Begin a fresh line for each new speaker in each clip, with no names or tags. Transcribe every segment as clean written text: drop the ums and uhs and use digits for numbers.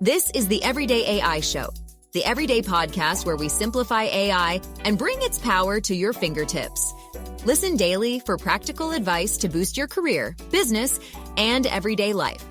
This is the Everyday AI Show, the everyday podcast where we simplify AI and bring its power to your fingertips. Listen daily for practical advice to boost your career, business, and everyday life.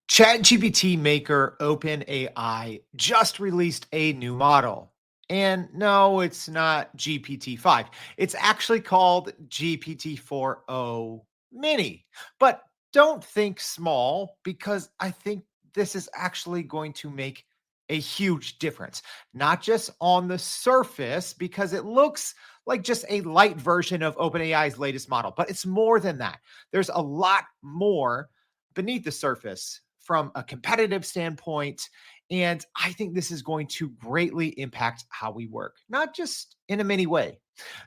ChatGPT maker OpenAI just released a new model. And no, it's not GPT-5. It's actually called GPT-4o Mini. But don't think small, because I think this is actually going to make a huge difference. Not just on the surface, because it looks like just a light version of OpenAI's latest model, but it's more than that. There's a lot more beneath the surface from a competitive standpoint. And I think this is going to greatly impact how we work, not just in a mini way.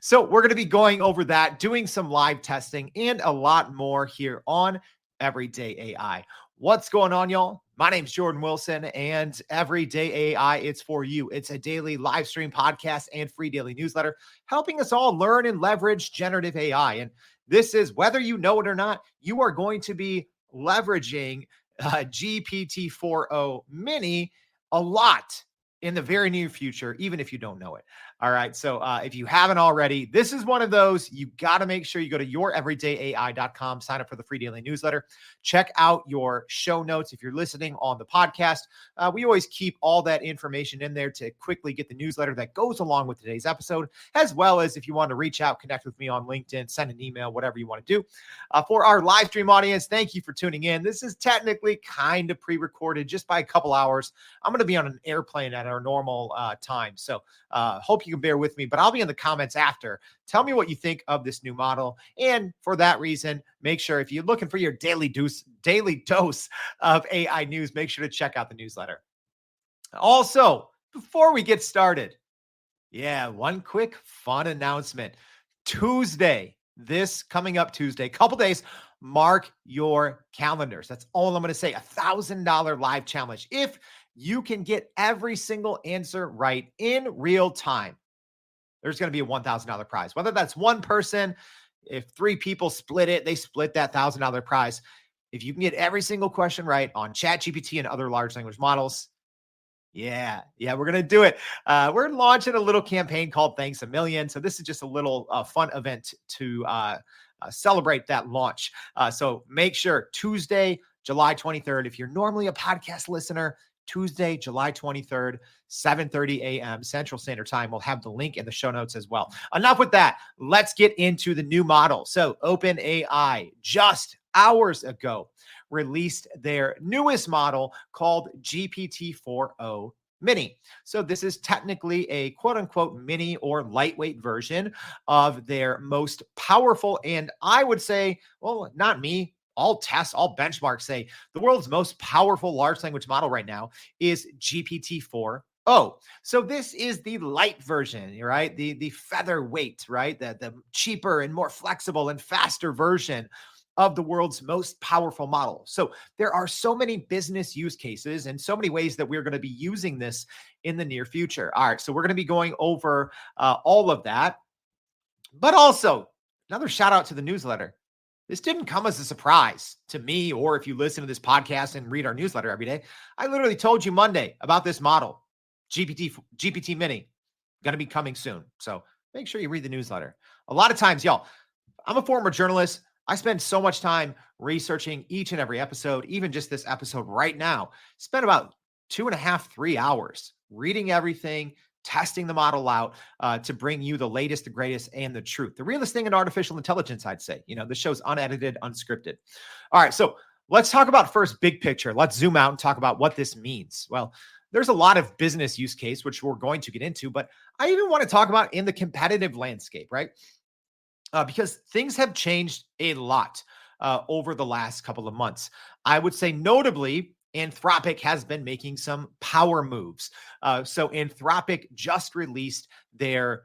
So we're going to be going over that, doing some live testing, and a lot more here on Everyday AI. What's going on, y'all? My name's Jordan Wilson, and Everyday AI, it's for you. It's a daily live stream podcast and free daily newsletter, helping us all learn and leverage generative AI. And this is, whether you know it or not, you are going to be leveraging GPT-4o Mini a lot in the very near future, even if you don't know it. All right. So if you haven't already, this is one of those. You got to make sure you go to youreverydayai.com, sign up for the free daily newsletter. Check out your show notes. If you're listening on the podcast, we always keep all that information in there to quickly get the newsletter that goes along with today's episode, as well as if you want to reach out, connect with me on LinkedIn, send an email, whatever you want to do. For our live stream audience, thank you for tuning in. This is technically kind of pre-recorded just by a couple hours. I'm going to be on an airplane at our normal time. So hope you can bear with me, but I'll be in the comments after. Tell me what you think of this new model. And for that reason, make sure, if you're looking for your daily dose of AI news, make sure to check out the newsletter. Also, before we get started, one quick fun announcement. Coming up Tuesday, couple days, mark your calendars. That's all I'm going to say. $1,000 live challenge. If you can get every single answer right in real time, there's going to be a $1,000 prize. Whether that's one person, if three people split it, they split that $1,000 prize. If you can get every single question right on ChatGPT and other large language models, we're going to do it. We're launching a little campaign called Thanks a Million. So this is just a little fun event to celebrate that launch. So make sure Tuesday, July 23rd, if you're normally a podcast listener, Tuesday, July 23rd, 7:30 a.m. Central Standard Time. We'll have the link in the show notes as well. Enough with that. Let's get into the new model. So OpenAI just hours ago released their newest model called GPT-4o Mini. So this is technically a quote unquote mini or lightweight version of their most powerful, and I would say, well, not me, all tests, all benchmarks say the world's most powerful large language model right now is GPT-4o. So this is the light version, right? The featherweight, right? The cheaper and more flexible and faster version of the world's most powerful model. So there are so many business use cases and so many ways that we're going to be using this in the near future. All right, so we're going to be going over all of that. But also, another shout out to the newsletter. This didn't come as a surprise to me, or if you listen to this podcast and read our newsletter every day. I literally told you Monday about this model, GPT Mini, going to be coming soon. So make sure you read the newsletter. A lot of times, y'all, I'm a former journalist. I spend so much time researching each and every episode, even just this episode right now. Spent about 2.5, 3 hours reading everything, testing the model out to bring you the latest, the greatest, and the truth. The realest thing in artificial intelligence, I'd say. This show's unedited, unscripted. All right, so let's talk about first big picture. Let's zoom out and talk about what this means. Well, there's a lot of business use case, which we're going to get into, but I even want to talk about in the competitive landscape, right? Because things have changed a lot over the last couple of months. I would say notably, Anthropic has been making some power moves. So Anthropic just released their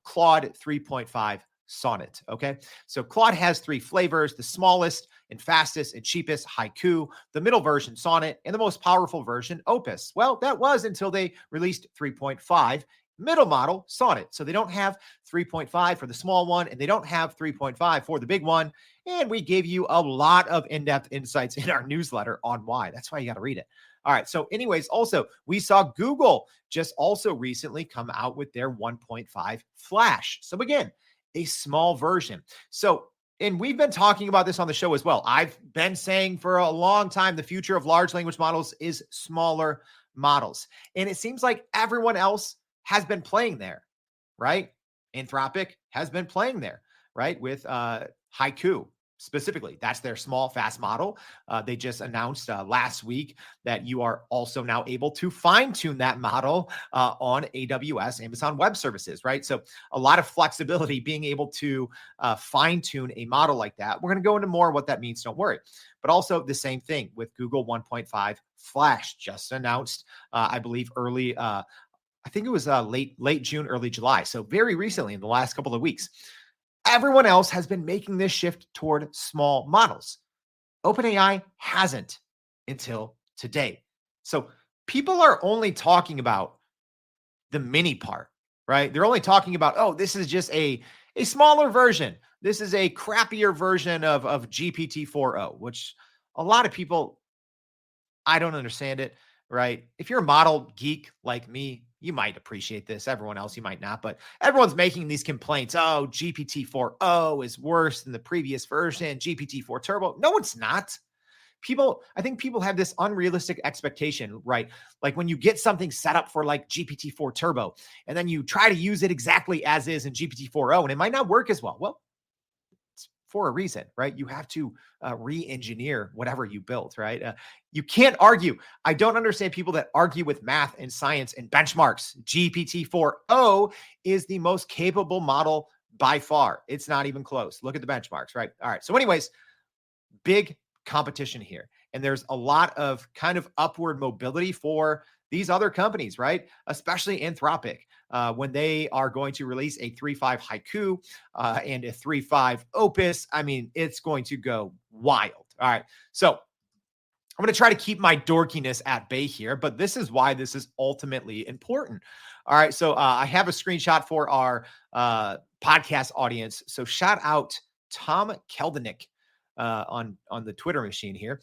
Claude 3.5 Sonnet. Okay. So Claude has 3 flavors: the smallest and fastest and cheapest, Haiku, the middle version, Sonnet, and the most powerful version, Opus. Well, that was until they released 3.5 middle model, Sonnet. So they don't have 3.5 for the small one, and they don't have 3.5 for the big one. And we gave you a lot of in-depth insights in our newsletter on why. That's why you got to read it. All right. So, anyways, also, we saw Google just also recently come out with their 1.5 Flash. So, again, a small version. So, and we've been talking about this on the show as well. I've been saying for a long time the future of large language models is smaller models. And it seems like everyone else has been playing there, right? Anthropic has been playing there, right? With Haiku specifically. That's their small, fast model. They just announced last week that you are also now able to fine tune that model on AWS, Amazon Web Services, right? So a lot of flexibility being able to fine tune a model like that. We're going to go into more what that means. Don't worry. But also the same thing with Google 1.5 Flash just announced, I believe, early. I think it was late June, early July. So very recently in the last couple of weeks. Everyone else has been making this shift toward small models. OpenAI hasn't until today. So people are only talking about the mini part, right? They're only talking about, oh, this is just a smaller version. This is a crappier version of GPT-4o, which a lot of people, I don't understand it, right? If you're a model geek like me, you might appreciate this. Everyone else, you might not, but everyone's making these complaints. Oh, GPT-4o is worse than the previous version, GPT-4 Turbo. No, it's not. I think people have this unrealistic expectation, right? Like when you get something set up for like GPT-4 Turbo, and then you try to use it exactly as is in GPT-4o, and it might not work as well. Well, for a reason, right? You have to re-engineer whatever you built, right? You can't argue. I don't understand people that argue with math and science and benchmarks. GPT-4o is the most capable model by far. It's not even close. Look at the benchmarks, right? All right. So anyways, big competition here. And there's a lot of kind of upward mobility for these other companies, right? Especially Anthropic, when they are going to release a 3.5 Haiku and a 3.5 Opus. I mean, it's going to go wild. All right. So I'm going to try to keep my dorkiness at bay here, but this is why this is ultimately important. All right. So I have a screenshot for our podcast audience. So shout out Tom Keldenik on the Twitter machine here.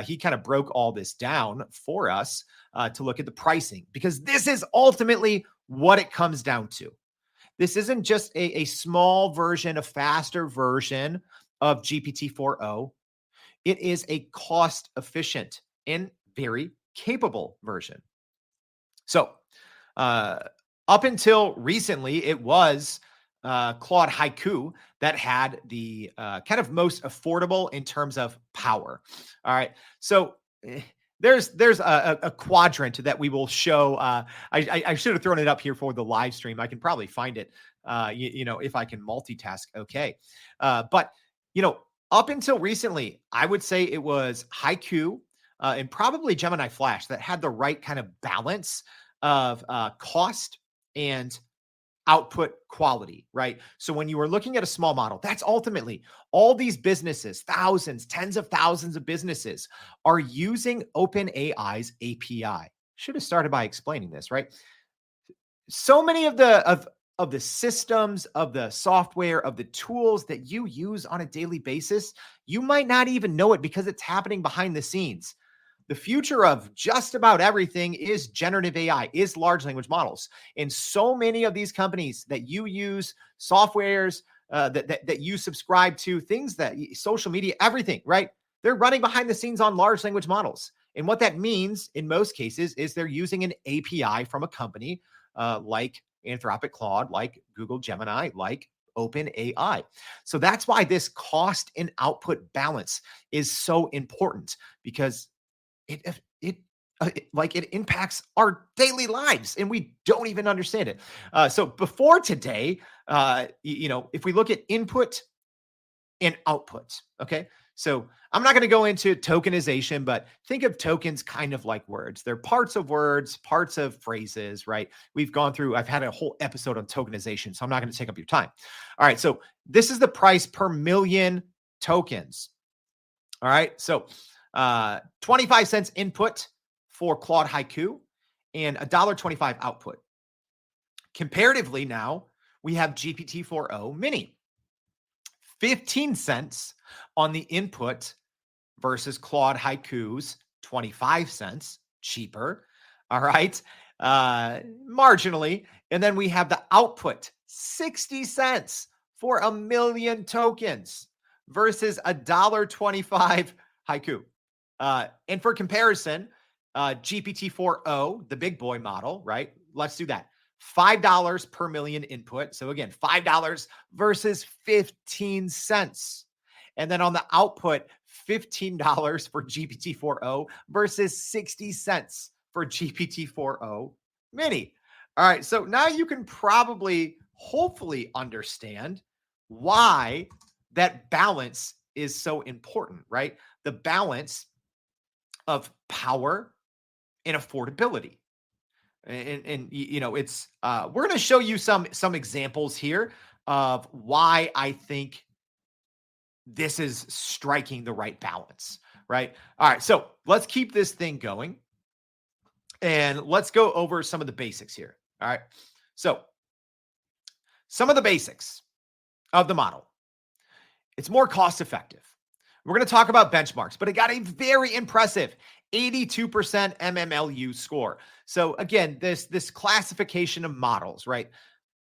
He kind of broke all this down for us to look at the pricing, because this is ultimately what it comes down to. This isn't just a small version, a faster version of GPT-4o. It is a cost efficient and very capable version. So up until recently, it was Claude Haiku that had the kind of most affordable in terms of power. All right. So there's a quadrant that we will show. I should have thrown it up here for the live stream. I can probably find it, if I can multitask. Okay. But, up until recently, I would say it was Haiku and probably Gemini Flash that had the right kind of balance of cost and output quality, right? So when you are looking at a small model, that's ultimately all these businesses, thousands, tens of thousands of businesses are using OpenAI's API. Should have started by explaining this, right? So many of the systems, of the software, of the tools that you use on a daily basis, you might not even know it because it's happening behind the scenes. The future of just about everything is generative AI, is large language models. And so many of these companies that you use, softwares that you subscribe to, things that social media, everything, right? They're running behind the scenes on large language models. And what that means in most cases is they're using an API from a company like Anthropic Claude, like Google Gemini, like OpenAI. So that's why this cost and output balance is so important, because it impacts our daily lives and we don't even understand it. So before today, if we look at input and output, okay. So I'm not going to go into tokenization, but think of tokens kind of like words. They're parts of words, parts of phrases, right? I've had a whole episode on tokenization, so I'm not going to take up your time. All right. So this is the price per million tokens. All right. So 25 cents input for Claude Haiku and $1.25 output. Comparatively now, we have GPT-4o Mini. 15 cents on the input versus Claude Haiku's 25 cents cheaper. All right. Marginally. And then we have the output 60 cents for a million tokens versus $1.25 Haiku. And for comparison, GPT-4o, the big boy model, right? Let's do that. $5 per million input. So again, $5 versus 15 cents. And then on the output, $15 for GPT-4o versus 60 cents for GPT-4o Mini. All right, so now you can probably, hopefully understand why that balance is so important, right? The balance of power and affordability. And you know, it's we're going to show you some examples here of why I think this is striking the right balance, right? All right, so let's keep this thing going and let's go over some of the basics here. All right, so some of the basics of the model. It's more cost effective. We're going to talk about benchmarks, but it got a very impressive 82% MMLU score. So again, this classification of models, right?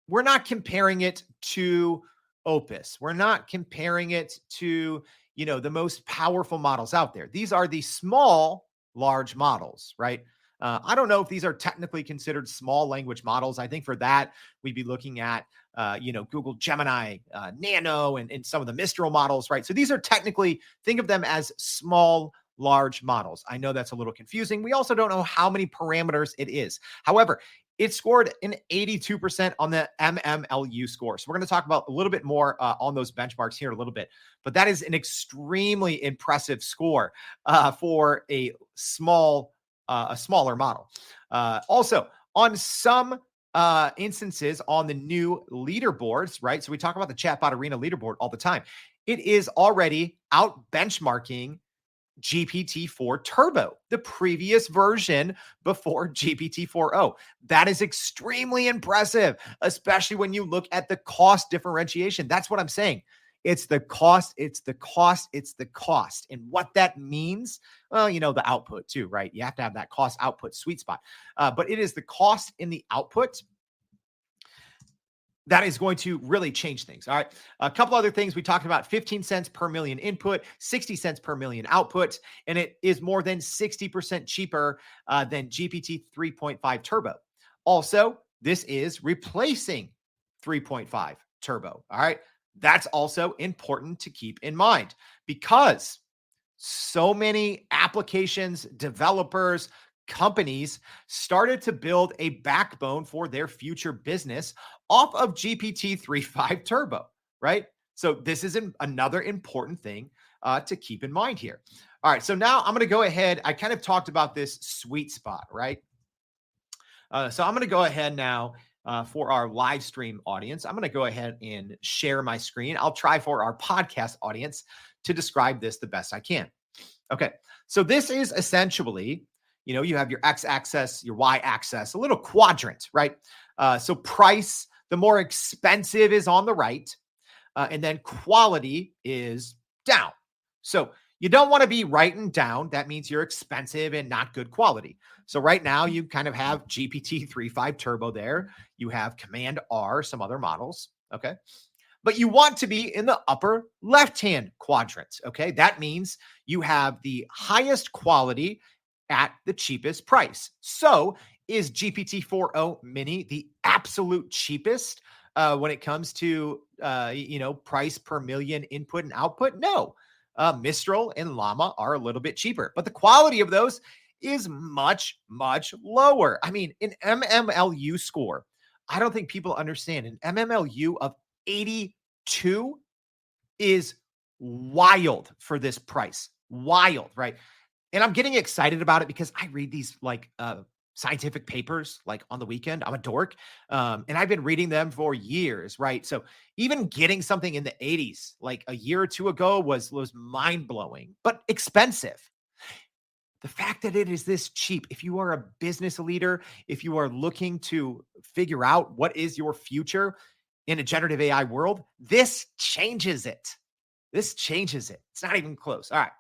We're not comparing it to Opus. We're not comparing it to, you know, the most powerful models out there. These are the small, large models, right? I don't know if these are technically considered small language models. I think for that, we'd be looking at, you know, Google Gemini, Nano, and some of the Mistral models, right? So these are technically, think of them as small, large models. I know that's a little confusing. We also don't know how many parameters it is. However, it scored an 82% on the MMLU score. So we're going to talk about a little bit more on those benchmarks here in a little bit. But that is an extremely impressive score for a smaller model. Also, on some instances on the new leaderboards, right? So we talk about the Chatbot Arena leaderboard all the time. It is already out benchmarking GPT-4 Turbo, the previous version before GPT-4o. That is extremely impressive, especially when you look at the cost differentiation. That's what I'm saying. It's the cost, it's the cost, it's the cost. And what that means, well, you know, the output too, right? You have to have that cost output sweet spot. But it is the cost in the output that is going to really change things. All right. A couple other things we talked about: 15 cents per million input, 60 cents per million output, and it is more than 60% cheaper than GPT 3.5 Turbo. Also, this is replacing 3.5 Turbo. All right. That's also important to keep in mind because so many applications, developers, companies started to build a backbone for their future business off of GPT 3.5 Turbo, right? So this is another important thing to keep in mind here. All right, so now I'm going to go ahead. I kind of talked about this sweet spot, right? So I'm going to go ahead now for our live stream audience. I'm going to go ahead and share my screen. I'll try for our podcast audience to describe this the best I can. Okay, so this is essentially, you know, you have your x-axis, your y-axis, a little quadrant, right? So price, the more expensive is on the right, and then quality is down. So you don't want to be writing down. That means you're expensive and not good quality. So right now you kind of have GPT 3.5 Turbo there. You have Command R, some other models, okay? But you want to be in the upper left-hand quadrant, okay? That means you have the highest quality at the cheapest price. So is GPT-4o Mini the absolute cheapest when it comes to, you know, price per million input and output? No. Mistral and Llama are a little bit cheaper, but the quality of those is much, much lower. I mean, an MMLU score, I don't think people understand. An MMLU of 82 is wild for this price. Wild, right? And I'm getting excited about it because I read these like scientific papers like on the weekend. I'm a dork. And I've been reading them for years, right? So even getting something in the 80s, like a year or two ago was mind-blowing, but expensive. The fact that it is this cheap, if you are a business leader, if you are looking to figure out what is your future, in a generative AI world, this changes it. This changes it. It's not even close. All right.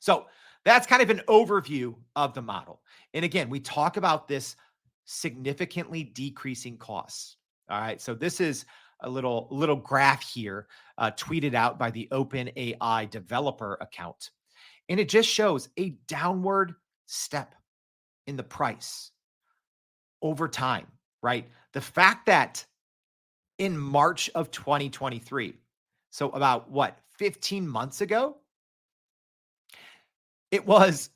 So that's kind of an overview of the model. And again, we talk about this significantly decreasing costs. All right. So this is a little graph here, tweeted out by the OpenAI developer account. And it just shows a downward step in the price over time, right? The fact that in March of 2023, so about what, 15 months ago, it was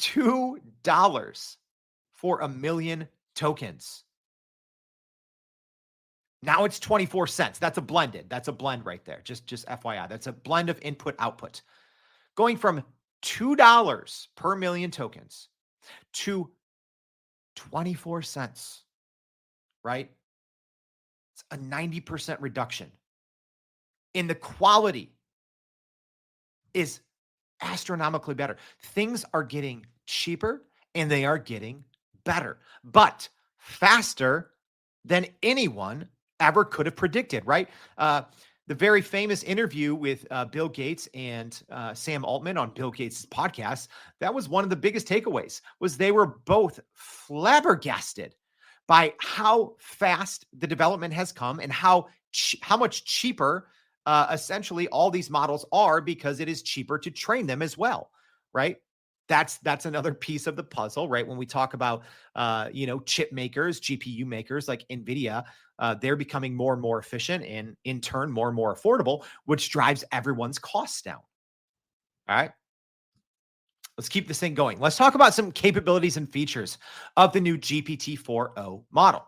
$2 for a million tokens. Now it's 24 cents. That's a blend right there. Just FYI. That's a blend of input output. Going from $2 per million tokens to 24 cents, right? It's a 90% reduction. And the quality is astronomically better. Things are getting cheaper and they are getting better, but faster than anyone ever could have predicted, right? The very famous interview with Bill Gates and Sam Altman on Bill Gates' podcast, that was one of the biggest takeaways, was they were both flabbergasted by how fast the development has come and how much cheaper essentially all these models are, because it is cheaper to train them as well, right? That's another piece of the puzzle, right? When we talk about, chip makers, GPU makers like NVIDIA, they're becoming more and more efficient and in turn more and more affordable, which drives everyone's costs down. All right. Let's keep this thing going. Let's talk about some capabilities and features of the new GPT-4o model.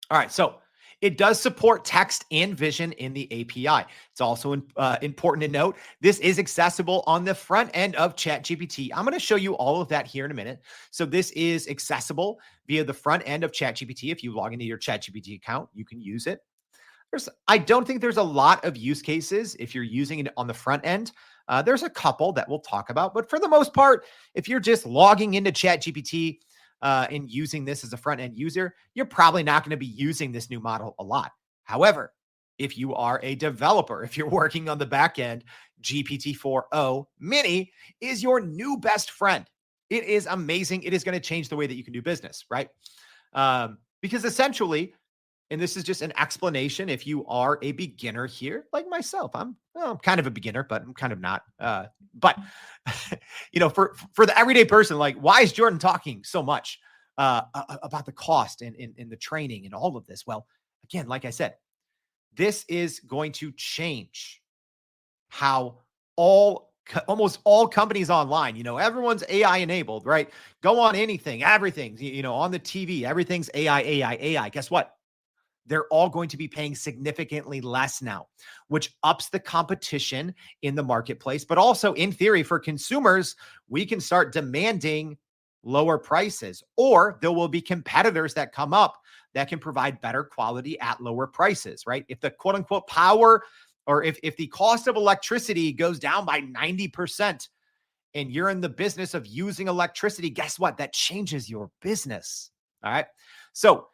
All right. So it does support text and vision in the API. It's also important to note, this is accessible on the front end of ChatGPT. I'm going to show you all of that here in a minute. So this is accessible via the front end of ChatGPT. If you log into your ChatGPT account, you can use it. I don't think there's a lot of use cases if you're using it on the front end. There's a couple that we'll talk about, but for the most part, if you're just logging into ChatGPT, and using this as a front end user, you're probably not going to be using this new model a lot. However, if you are a developer, if you're working on the back end, GPT-4o Mini is your new best friend. It is amazing. It is going to change the way that you can do business, right? Because essentially, and this is just an explanation, if you are a beginner here, like myself, I'm kind of a beginner, but I'm kind of not. But for the everyday person, like, why is Jordan talking so much about the cost and the training and all of this? Well, again, like I said, this is going to change how almost all companies online, everyone's AI enabled, right? Go on anything, everything, on the TV, everything's AI. Guess what? They're all going to be paying significantly less now, which ups the competition in the marketplace. But also, in theory, for consumers, we can start demanding lower prices, or there will be competitors that come up that can provide better quality at lower prices, right? If the quote unquote power, or if the cost of electricity goes down by 90% and you're in the business of using electricity, guess what? That changes your business. All right. So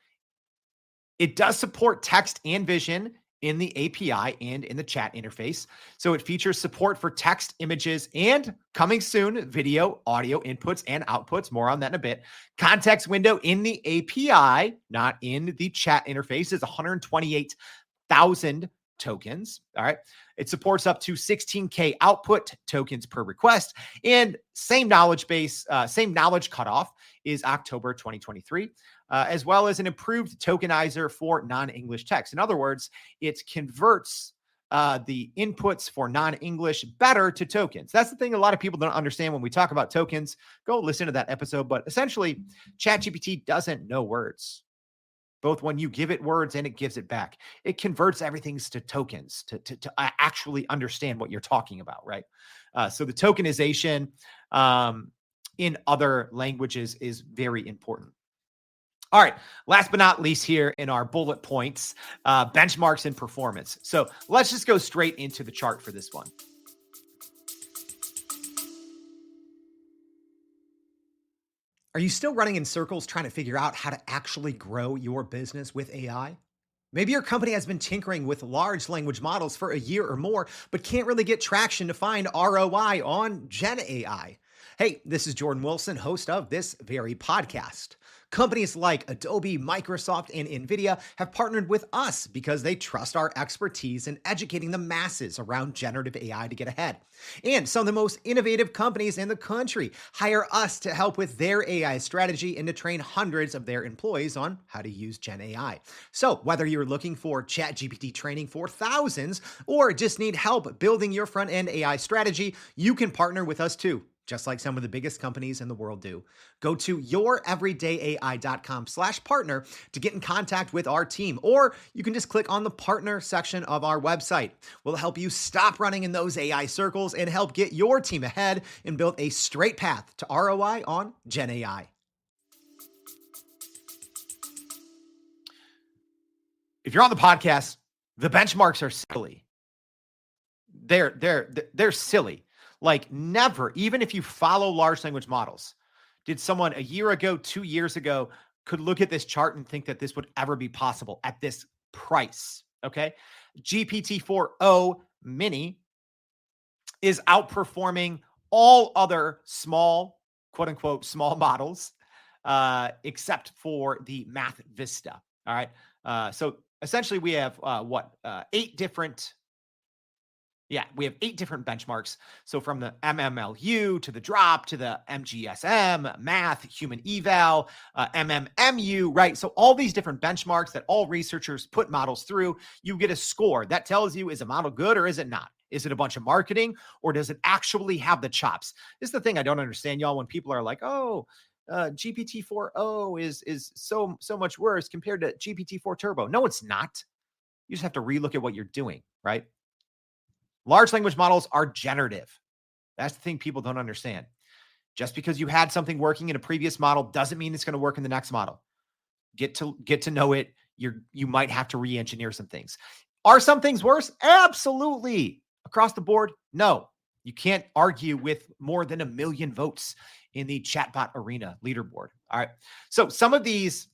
it does support text and vision in the API and in the chat interface. So it features support for text, images, and coming soon, video, audio inputs and outputs. More on that in a bit. Context window in the API, not in the chat interface, is 128,000 tokens. All right. It supports up to 16K output tokens per request. And same knowledge base, same knowledge cutoff is October 2023. As well as an improved tokenizer for non-English text. In other words, it converts the inputs for non-English better to tokens. That's the thing a lot of people don't understand when we talk about tokens. Go listen to that episode. But essentially, ChatGPT doesn't know words, both when you give it words and it gives it back. It converts everything to tokens to actually understand what you're talking about, right? So the tokenization in other languages is very important. All right, last but not least here in our bullet points, benchmarks and performance. So let's just go straight into the chart for this one. Are you still running in circles trying to figure out how to actually grow your business with AI?
Maybe your company has been tinkering with large language models for a year or more, but can't really get traction to find ROI on Gen AI. Hey, this is Jordan Wilson, host of this very podcast. Companies like Adobe, Microsoft, and NVIDIA have partnered with us because they trust our expertise in educating the masses around generative AI to get ahead. And some of the most innovative companies in the country hire us to help with their AI strategy and to train hundreds of their employees on how to use Gen AI. So, whether you're looking for ChatGPT training for thousands or just need help building your front end AI strategy, you can partner with us too, just like some of the biggest companies in the world do. Go to youreverydayai.com/partner to get in contact with our team, or you can just click on the partner section of our website. We'll help you stop running in those AI circles and help get your team ahead and build a straight path to ROI on Gen AI.
If you're on the podcast, the benchmarks are silly. They're silly. Like never, even if you follow large language models, did someone a year ago, 2 years ago, could look at this chart and think that this would ever be possible at this price? Okay. GPT-4o Mini is outperforming all other small, quote unquote, small models, except for the Math Vista. All right. So essentially we have we have 8 different benchmarks. So from the MMLU to the drop to the MGSM, math, human eval, MMMU, right? So all these different benchmarks that all researchers put models through, you get a score that tells you, is a model good or is it not? Is it a bunch of marketing or does it actually have the chops? This is the thing I don't understand, y'all, when people are like, oh, GPT-4o is so much worse compared to GPT-4 Turbo. No, it's not. You just have to relook at what you're doing, right? Large language models are generative. That's the thing people don't understand. Just because you had something working in a previous model doesn't mean it's going to work in the next model. Get to know it. You might have to re-engineer some things. Are some things worse? Absolutely. Across the board, no. You can't argue with more than 1 million votes in the chatbot arena leaderboard. All right. So some of these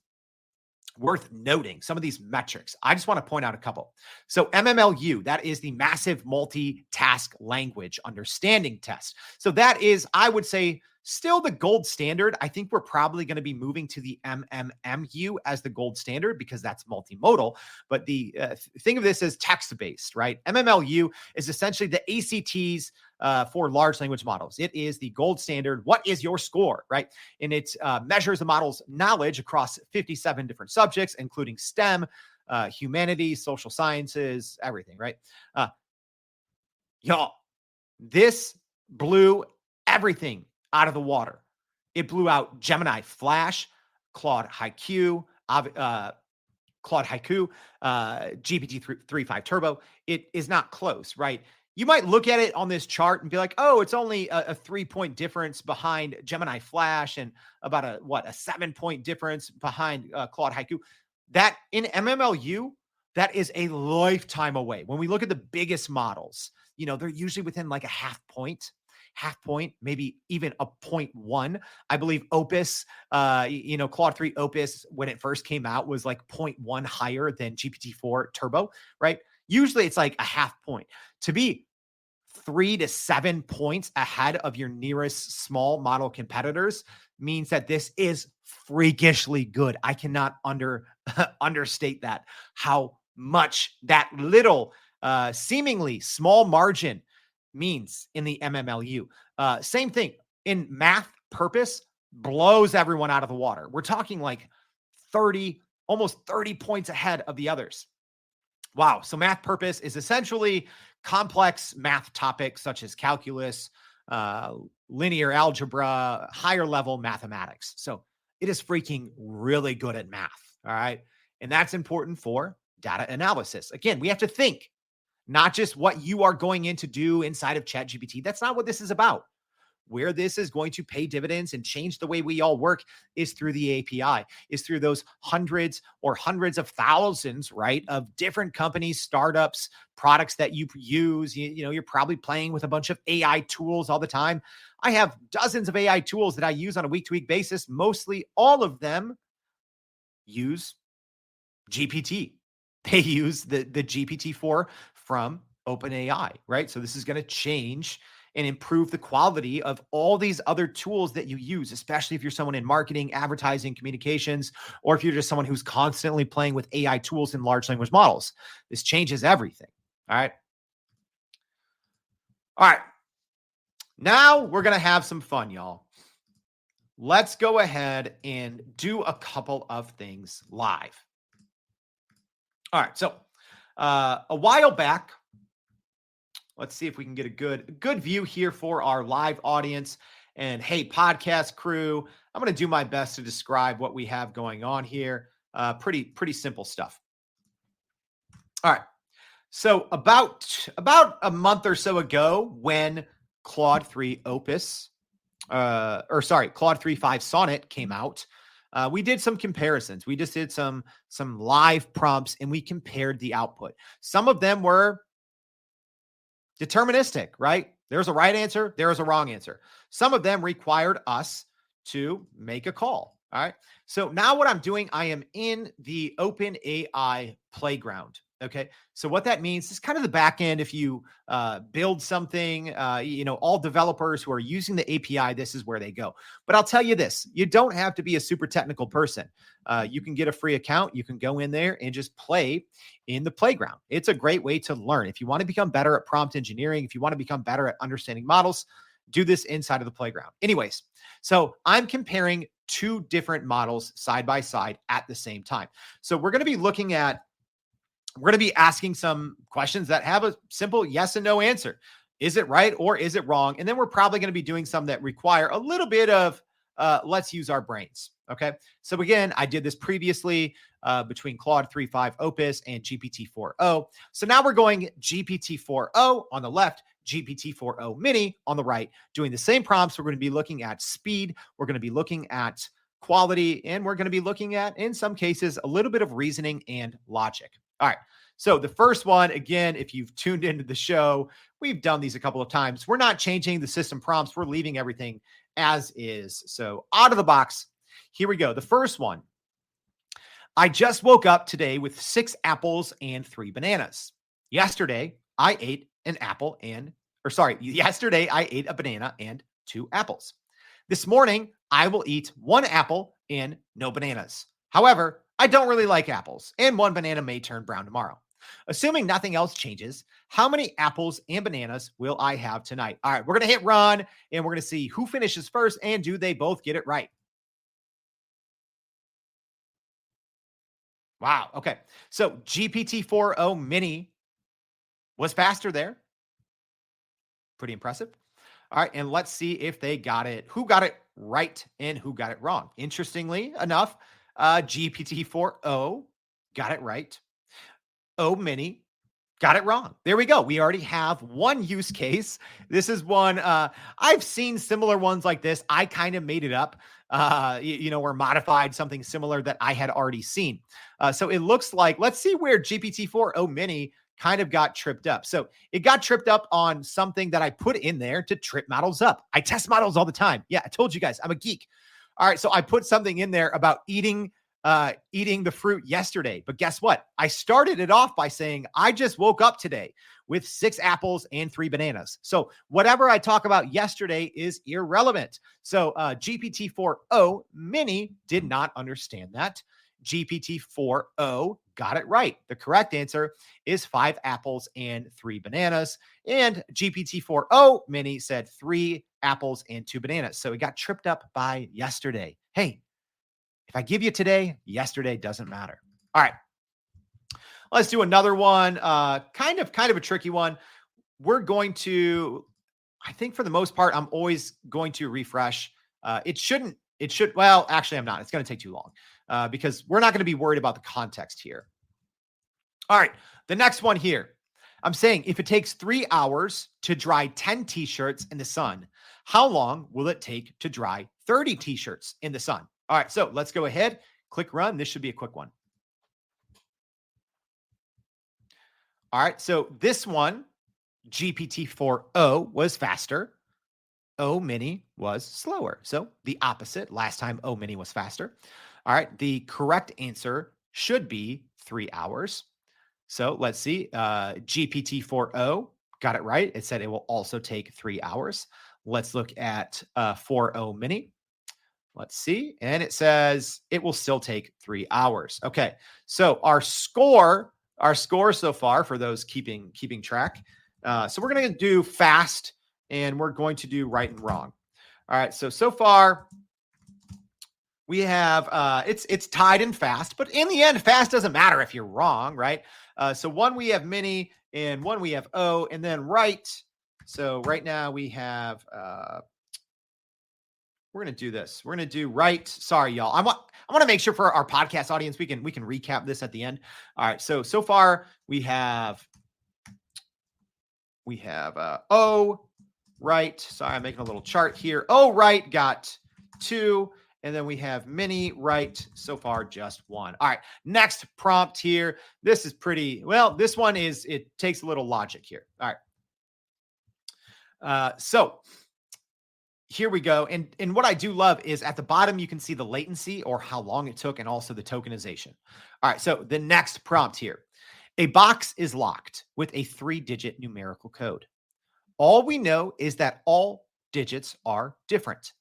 worth noting, some of these metrics. I just want to point out a couple. So MMLU, that is the massive multitask language understanding test. So that is, I would say, still the gold standard. I think we're probably going to be moving to the MMMU as the gold standard because that's multimodal. But the thing of this is text-based, right? MMLU is essentially the ACTs for large language models. It is the gold standard. What is your score, right? And it measures the model's knowledge across 57 different subjects, including STEM, humanities, social sciences, everything, right? Y'all, this blew everything out of the water. It blew out Gemini Flash, Claude Haiku, GPT-3.5 Turbo. It is not close, right? You might look at it on this chart and be like, oh, it's only a 3-point difference behind Gemini Flash and about a 7-point difference behind Claude Haiku. That in MMLU, that is a lifetime away. When we look at the biggest models, they're usually within like a half point, maybe even a 0.1. I believe Opus, Claude 3 Opus, when it first came out, was like 0.1 higher than GPT-4 Turbo, right? Usually it's like a half point. To be 3 to 7 points ahead of your nearest small model competitors means that this is freakishly good. I cannot understate that, how much that little seemingly small margin means in the MMLU. Same thing in math purpose, blows everyone out of the water. We're talking like almost 30 points ahead of the others. Wow. So math purpose is essentially complex math topics such as calculus, linear algebra, higher level mathematics. So it is freaking really good at math. All right. And that's important for data analysis. Again, we have to think, not just what you are going in to do inside of ChatGPT. That's not what this is about. Where this is going to pay dividends and change the way we all work is through the API, is through those hundreds of thousands, right, of different companies, startups, products that you use. You're probably playing with a bunch of AI tools all the time. I have dozens of AI tools that I use on a week-to-week basis. Mostly all of them use GPT. they use the GPT-4 from OpenAI, right? So this is going to change and improve the quality of all these other tools that you use, especially if you're someone in marketing, advertising, communications, or if you're just someone who's constantly playing with AI tools and large language models. This changes everything. All right. All right. Now we're going to have some fun, y'all. Let's go ahead and do a couple of things live. All right. So a while back, let's see if we can get a good view here for our live audience. And hey, podcast crew, I'm going to do my best to describe what we have going on here. Pretty simple stuff. All right. So about a month or so ago, when Claude 3 Opus, Claude 3.5 Sonnet came out, we did some comparisons. We just did some live prompts and we compared the output. Some of them were deterministic, right? There's a right answer. There is a wrong answer. Some of them required us to make a call. All right. So now what I'm doing, I am in the OpenAI Playground. Okay. So what that means is kind of the back end. If you build something, all developers who are using the API, this is where they go. But I'll tell you this, you don't have to be a super technical person. You can get a free account. You can go in there and just play in the playground. It's a great way to learn. If you want to become better at prompt engineering, if you want to become better at understanding models, do this inside of the playground. Anyways, so I'm comparing two different models side by side at the same time. So we're going to be asking some questions that have a simple yes and no answer. Is it right or is it wrong? And then we're probably going to be doing some that require a little bit of let's use our brains. Okay. So again, I did this previously between Claude 3.5 Opus and GPT-4o. So now we're going GPT-4o on the left, GPT-4o Mini on the right, doing the same prompts. We're going to be looking at speed. We're going to be looking at quality, and we're going to be looking at, in some cases, a little bit of reasoning and logic. All right. So the first one, again, if you've tuned into the show, we've done these a couple of times. We're not changing the system prompts. We're leaving everything as is. So out of the box, here we go. The first one. I just woke up today with 6 apples and 3 bananas. Yesterday, I ate yesterday I ate a banana and 2 apples. This morning, I will eat 1 apple and no bananas. However, I don't really like apples, and 1 banana may turn brown tomorrow. Assuming nothing else changes, how many apples and bananas will I have tonight? All right, we're going to hit run, and we're going to see who finishes first, and do they both get it right? Wow, okay. So GPT-4o Mini was faster there. Pretty impressive. All right, and let's see if they got it. Who got it right and who got it wrong? Interestingly enough, GPT-4o got it right. O Mini got it wrong. There we go. We already have one use case. This is one, I've seen similar ones like this. I kind of made it up, or modified something similar that I had already seen. So it looks like, let's see where GPT-4o Mini kind of got tripped up. So it got tripped up on something that I put in there to trip models up. I test models all the time. Yeah, I told you guys, I'm a geek. All right, so I put something in there about eating the fruit yesterday. But guess what? I started it off by saying, I just woke up today with 6 apples and 3 bananas. So whatever I talk about yesterday is irrelevant. So GPT-4o Mini did not understand that. GPT-4o got it right. The correct answer is 5 apples and 3 bananas. And GPT-4o Mini said 3 apples and 2 bananas. So it got tripped up by yesterday. Hey, if I give you today, yesterday doesn't matter. All right. Let's do another one. Kind of a tricky one. We're going to, I think for the most part, I'm always going to refresh. Well, actually I'm not. It's going to take too long because we're not going to be worried about the context here. All right. The next one here. I'm saying if it takes 3 hours to dry 10 t-shirts in the sun, how long will it take to dry 30 t-shirts in the sun? All right, so let's go ahead, click run. This should be a quick one. All right, so this one, GPT-4o was faster. O Mini was slower. So the opposite. Last time O Mini was faster. All right, the correct answer should be 3 hours. So let's see. GPT-4o got it right. It said it will also take 3 hours. Let's look at 4o Mini. Let's see. And it says it will still take 3 hours. Okay. So our score so far for those keeping track. So we're going to do fast and we're going to do right and wrong. All right. So far we have it's tied and fast, but in the end, fast doesn't matter if you're wrong, right? So one we have Mini and one we have O, and then right. So right now we have we're going to do this. We're going to do right. Sorry, y'all. I want to make sure for our podcast audience we can recap this at the end. All right. So far we have O right. Sorry, I'm making a little chart here. O right got 2. And then we have Mini right. So far, just 1. All right. Next prompt here. This is pretty, well, this one it takes a little logic here. All right. So here we go. And what I do love is at the bottom, you can see the latency or how long it took and also the tokenization. All right. So the next prompt here. A box is locked with a 3-digit numerical code. All we know is that all digits are different.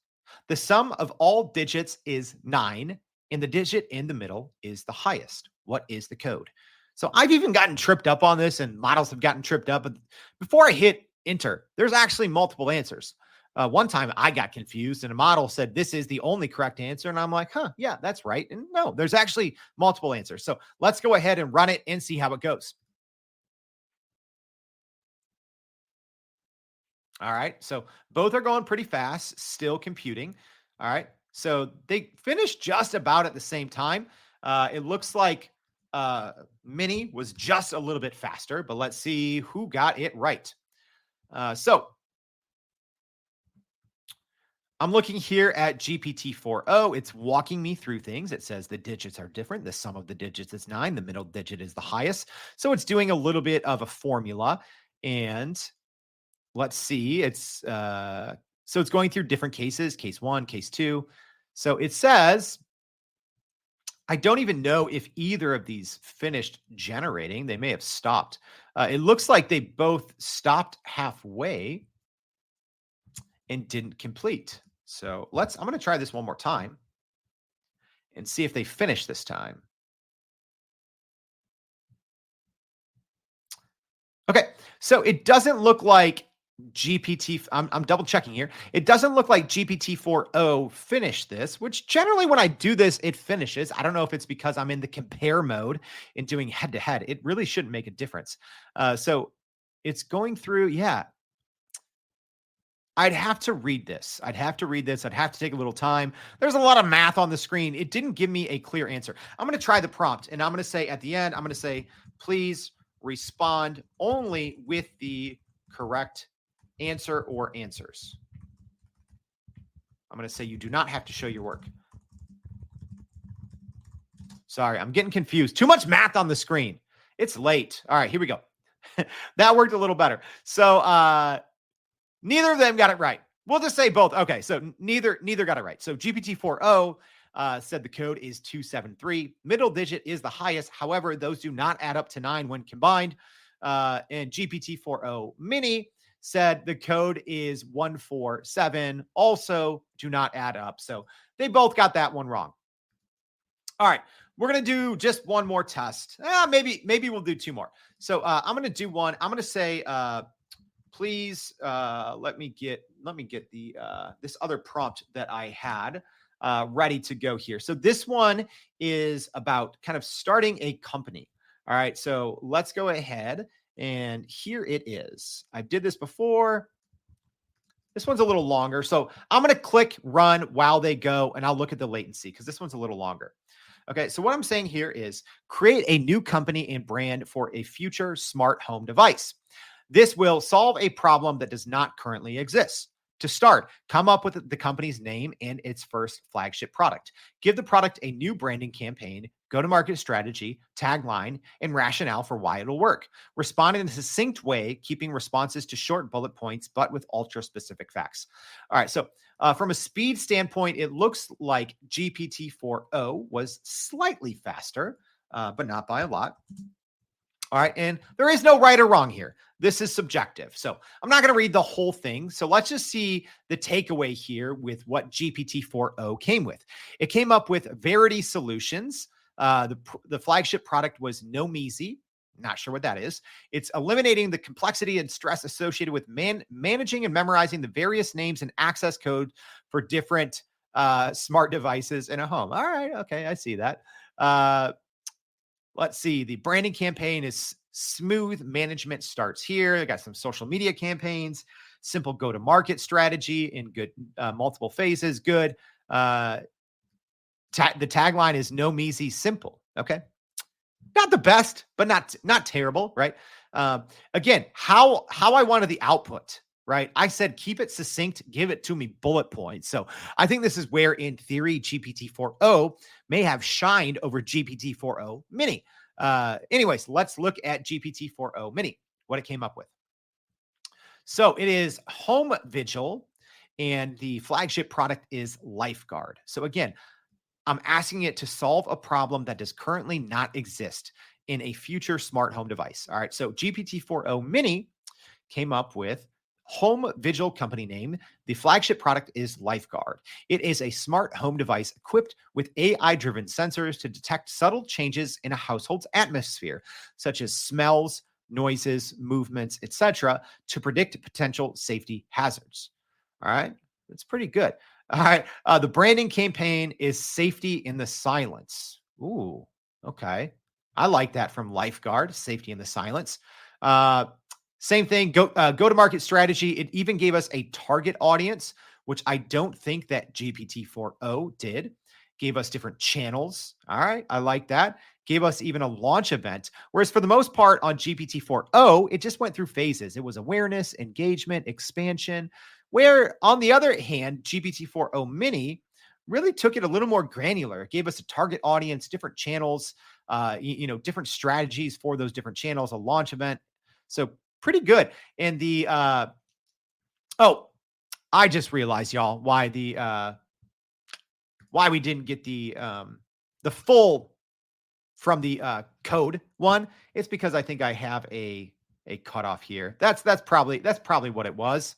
The sum of all digits is 9, and the digit in the middle is the highest. What is the code? So I've even gotten tripped up on this, and models have gotten tripped up. But before I hit enter, there's actually multiple answers. One time I got confused, and a model said this is the only correct answer. And I'm like, yeah, that's right. And no, there's actually multiple answers. So let's go ahead and run it and see how it goes. All right. So both are going pretty fast, still computing. All right. So they finished just about at the same time. It looks like Mini was just a little bit faster, but let's see who got it right. So I'm looking here at GPT-4o. It's walking me through things. It says the digits are different. The sum of the digits is 9. The middle digit is the highest. So it's doing a little bit of a formula. And let's see. It's so it's going through different cases, case 1, case 2. So it says, I don't even know if either of these finished generating. They may have stopped. It looks like they both stopped halfway and didn't complete. So I'm going to try this one more time and see if they finish this time. Okay. So it doesn't look like I'm double checking here. It doesn't look like GPT-4o finished this, which generally when I do this, it finishes. I don't know if it's because I'm in the compare mode and doing head to head. It really shouldn't make a difference. So it's going through. Yeah. I'd have to read this. I'd have to take a little time. There's a lot of math on the screen. It didn't give me a clear answer. I'm going to try the prompt and I'm going to say at the end, I'm going to say, please respond only with the correct answer or answers. I'm going to say you do not have to show your work. Sorry, I'm getting confused. Too much math on the screen. It's late. All right, here we go. That worked a little better. So neither of them got it right. We'll just say both. Okay, so neither got it right. So GPT-4o said the code is 273. Middle digit is the highest. However, those do not add up to 9 when combined. And GPT-4o Mini said the code is 147. Also do not add up. So they both got that one wrong. All right. We're going to do just one more test. Maybe we'll do 2 more. So I'm going to do one. I'm going to say, please let me get the this other prompt that I had ready to go here. So this one is about kind of starting a company. All right. So let's go ahead. And here it is. I did this before. This one's a little longer. So I'm going to click run while they go, and I'll look at the latency because this one's a little longer. Okay, so what I'm saying here is create a new company and brand for a future smart home device. This will solve a problem that does not currently exist. To start, come up with the company's name and its first flagship product. Give the product a new branding campaign, go-to-market strategy, tagline, and rationale for why it'll work. Respond in a succinct way, keeping responses to short bullet points, but with ultra-specific facts. All right, so from a speed standpoint, it looks like GPT-4o was slightly faster, but not by a lot. All right. And there is no right or wrong here. This is subjective. So I'm not going to read the whole thing. So let's just see the takeaway here with what GPT-4o came with. It came up with Verity Solutions. The flagship product was Nomezy. Not sure what that is. It's eliminating the complexity and stress associated with managing and memorizing the various names and access code for different smart devices in a home. All right. Okay. I see that. Let's see. The branding campaign is smooth. Management starts here. I got some social media campaigns, simple go-to-market strategy in good multiple phases. Good. The tagline is Nomezy simple. Okay. Not the best, but not terrible, right? Again, how I wanted the output, right? I said keep it succinct, give it to me bullet points. So I think this is where, in theory, GPT-4o may have shined over GPT-4o Mini. Anyways, let's look at GPT-4o Mini, what it came up with. So it is home Vigil, and the flagship product is Lifeguard. So again, I'm asking it to solve a problem that does currently not exist in a future smart home device. All right. So GPT-4o Mini came up with Home Vigil company name. The flagship product is Lifeguard. It is a smart home device equipped with AI-driven sensors to detect subtle changes in a household's atmosphere, such as smells, noises, movements, etc., to predict potential safety hazards. All right. That's pretty good. All right. The branding campaign is safety in the silence. Ooh, okay. I like that from Lifeguard, safety in the silence. Same thing, go-to-market strategy. It even gave us a target audience, which I don't think that GPT-4o did. Gave us different channels. All right, I like that. Gave us even a launch event. Whereas for the most part on GPT-4o, it just went through phases. It was awareness, engagement, expansion. Where on the other hand, GPT-4o Mini really took it a little more granular. It gave us a target audience, different channels, different strategies for those different channels, a launch event. So pretty good. And I just realized, y'all, why we didn't get the full from the code one. It's because I think I have a cutoff here. That's probably what it was.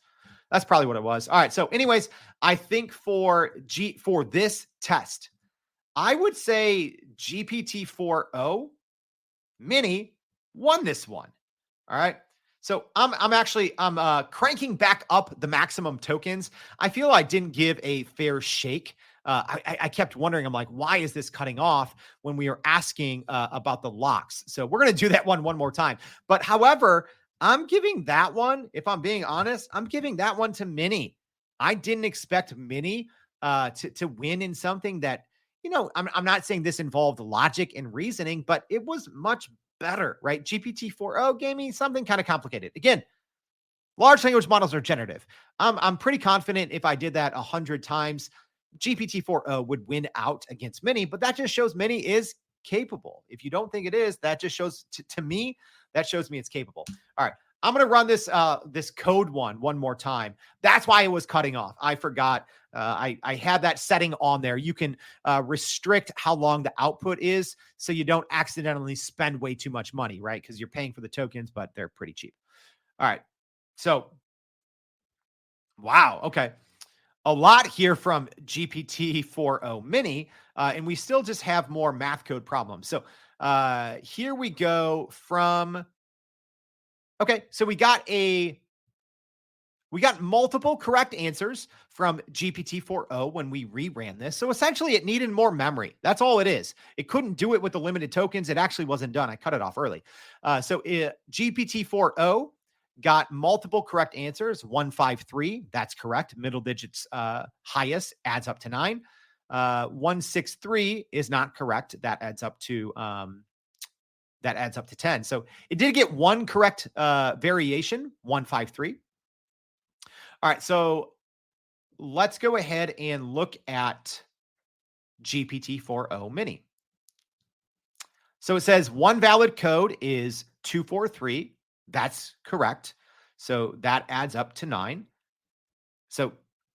That's probably what it was. All right. So anyways, I think for this test, I would say GPT-4o Mini won this one. All right. So I'm cranking back up the maximum tokens. I feel I didn't give a fair shake. I kept wondering, I'm like, why is this cutting off when we are asking about the locks? So we're going to do that one more time. But however, I'm giving that one, if I'm being honest, I'm giving that one to Mini. I didn't expect Mini to win in something that, I'm not saying this involved logic and reasoning, but it was much better, right? GPT-4o gave me something kind of complicated. Again, large language models are generative. I'm pretty confident if I did that 100 times, GPT-4o would win out against Mini, but that just shows Mini is capable. If you don't think it is, that just shows to me, that shows me it's capable. All right. I'm going to run this code one more time. That's why it was cutting off. I forgot. I had that setting on there. You can restrict how long the output is so you don't accidentally spend way too much money, right? Because you're paying for the tokens, but they're pretty cheap. All right. So, wow. Okay. A lot here from GPT-4o Mini, and we still just have more math code problems. So here we go from... Okay, so we got multiple correct answers from GPT-4o when we reran this. So essentially it needed more memory. That's all it is. It couldn't do it with the limited tokens. It actually wasn't done. I cut it off early. GPT-4o got multiple correct answers. 153, that's correct. Middle digits highest adds up to 9. 163 is not correct. That adds up to 10. So it did get one correct variation, 153. All right, so let's go ahead and look at GPT-4o Mini. So it says one valid code is 243. That's correct. So that adds up to 9. So